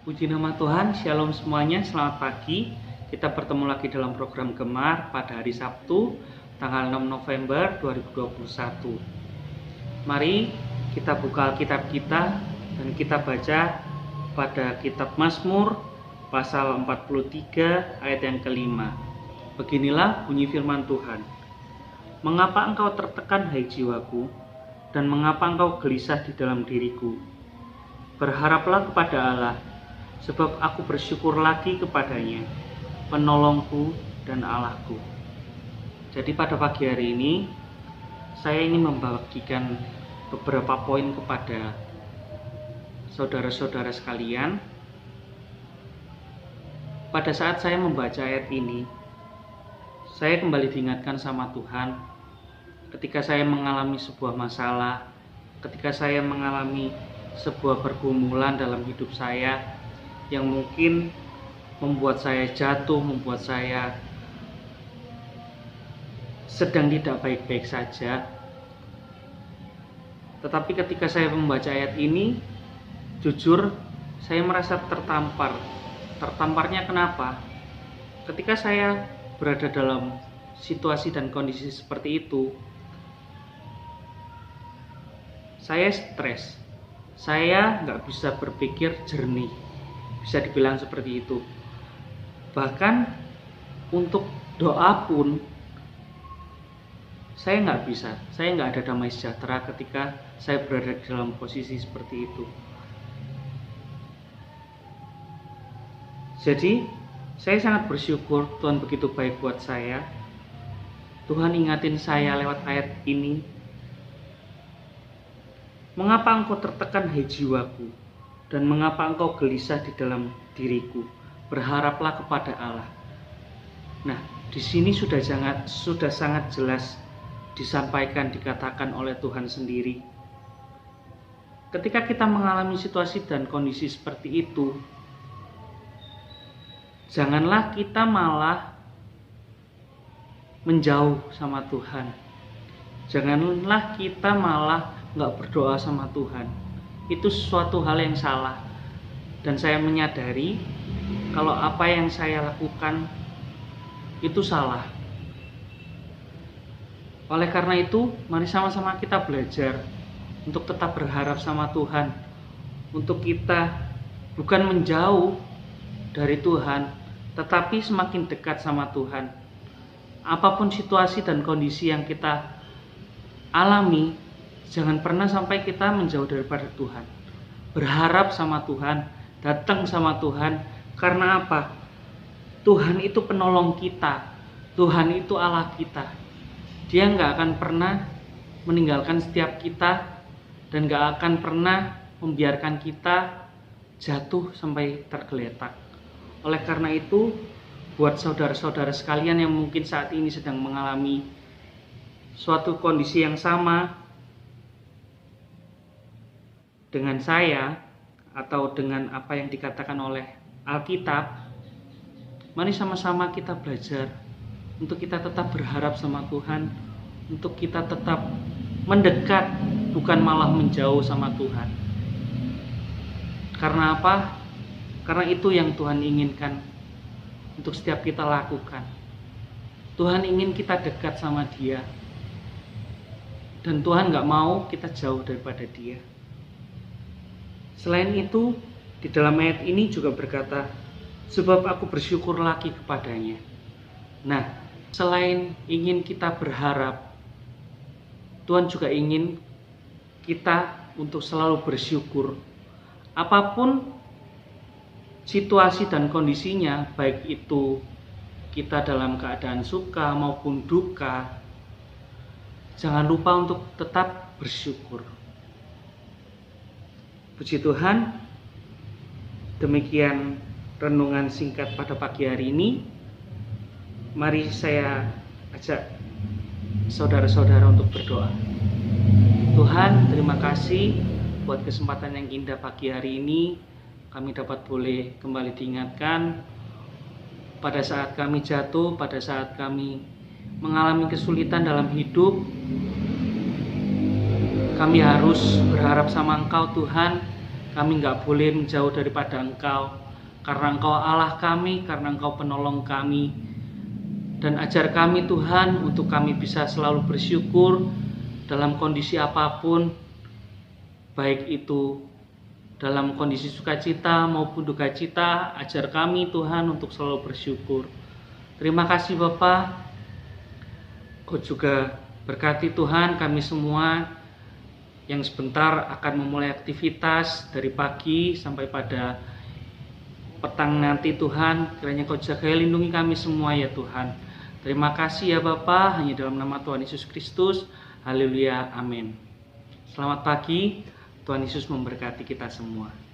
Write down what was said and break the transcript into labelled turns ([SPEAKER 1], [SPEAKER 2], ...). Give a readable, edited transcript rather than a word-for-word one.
[SPEAKER 1] Puji nama Tuhan, Shalom semuanya, selamat pagi. Kita bertemu lagi dalam program Gemar pada hari Sabtu, tanggal 6 November 2021. Mari kita buka Alkitab kita dan kita baca pada kitab Mazmur pasal 43 ayat yang kelima. Beginilah bunyi firman Tuhan. Mengapa engkau tertekan, hai jiwaku, dan mengapa engkau gelisah di dalam diriku? Berharaplah kepada Allah, sebab aku bersyukur lagi kepadanya, penolongku dan Allahku. Jadi pada pagi hari ini, saya ingin membagikan beberapa poin kepada saudara-saudara sekalian. Pada saat saya membaca ayat ini, saya kembali diingatkan sama Tuhan ketika saya mengalami sebuah masalah, ketika saya mengalami sebuah pergumulan dalam hidup saya yang mungkin membuat saya jatuh, membuat saya sedang tidak baik-baik saja. Tetapi ketika saya membaca ayat ini, jujur saya merasa tertampar. Tertamparnya kenapa? Ketika saya berada dalam situasi dan kondisi seperti itu, saya stres. Saya nggak bisa berpikir jernih. Bisa dibilang seperti itu. Bahkan untuk doa pun saya nggak bisa. Saya nggak ada damai sejahtera ketika saya berada dalam posisi seperti itu. Jadi saya sangat bersyukur Tuhan begitu baik buat saya. Tuhan ingatin saya lewat ayat ini. Mengapa engkau tertekan, hai jiwaku, dan mengapa engkau gelisah di dalam diriku? Berharaplah kepada Allah. Nah, di sini sudah sangat jelas disampaikan, dikatakan oleh Tuhan sendiri. Ketika kita mengalami situasi dan kondisi seperti itu, janganlah kita malah menjauh sama Tuhan. Janganlah kita malah nggak berdoa sama Tuhan. Itu suatu hal yang salah, dan saya menyadari kalau apa yang saya lakukan itu salah. Oleh karena itu, mari sama-sama kita belajar untuk tetap berharap sama Tuhan, untuk kita bukan menjauh dari Tuhan, tetapi semakin dekat sama Tuhan. Apapun situasi dan kondisi yang kita alami, jangan pernah sampai kita menjauh daripada Tuhan. Berharap sama Tuhan, datang sama Tuhan. Karena apa? Tuhan itu penolong kita. Tuhan itu Allah kita. Dia gak akan pernah meninggalkan setiap kita, dan gak akan pernah membiarkan kita jatuh sampai tergeletak. Oleh karena itu, buat saudara-saudara sekalian yang mungkin saat ini sedang mengalami suatu kondisi yang sama dengan saya atau dengan apa yang dikatakan oleh Alkitab, mari sama-sama kita belajar untuk kita tetap berharap sama Tuhan, untuk kita tetap mendekat, bukan malah menjauh sama Tuhan. Karena apa? Karena itu yang Tuhan inginkan untuk setiap kita lakukan. Tuhan ingin kita dekat sama Dia, dan Tuhan gak mau kita jauh daripada Dia. Selain itu, di dalam ayat ini juga berkata, sebab aku bersyukur lagi kepadanya. Nah, selain ingin kita berharap, Tuhan juga ingin kita untuk selalu bersyukur. Apapun situasi dan kondisinya, baik itu kita dalam keadaan suka maupun duka, jangan lupa untuk tetap bersyukur. Puji Tuhan, demikian renungan singkat pada pagi hari ini. Mari saya ajak saudara-saudara untuk berdoa. Tuhan, terima kasih buat kesempatan yang indah pagi hari ini. Kami dapat boleh kembali diingatkan pada saat kami jatuh, pada saat kami mengalami kesulitan dalam hidup. Kami harus berharap sama Engkau Tuhan, Kami nggak boleh menjauh daripada Engkau, karena Engkau Allah kami, karena Engkau penolong kami. Dan ajar kami Tuhan untuk kami bisa selalu bersyukur dalam kondisi apapun, baik itu dalam kondisi sukacita maupun duka cita. Ajar kami Tuhan untuk selalu bersyukur. Terima kasih Bapa. Kau juga berkati Tuhan kami semua yang sebentar akan memulai aktivitas dari pagi sampai pada petang nanti Tuhan. Kiranya Kau jaga lindungi kami semua ya Tuhan. Terima kasih ya Bapa, hanya dalam nama Tuhan Yesus Kristus. Haleluya, amin. Selamat pagi, Tuhan Yesus memberkati kita semua.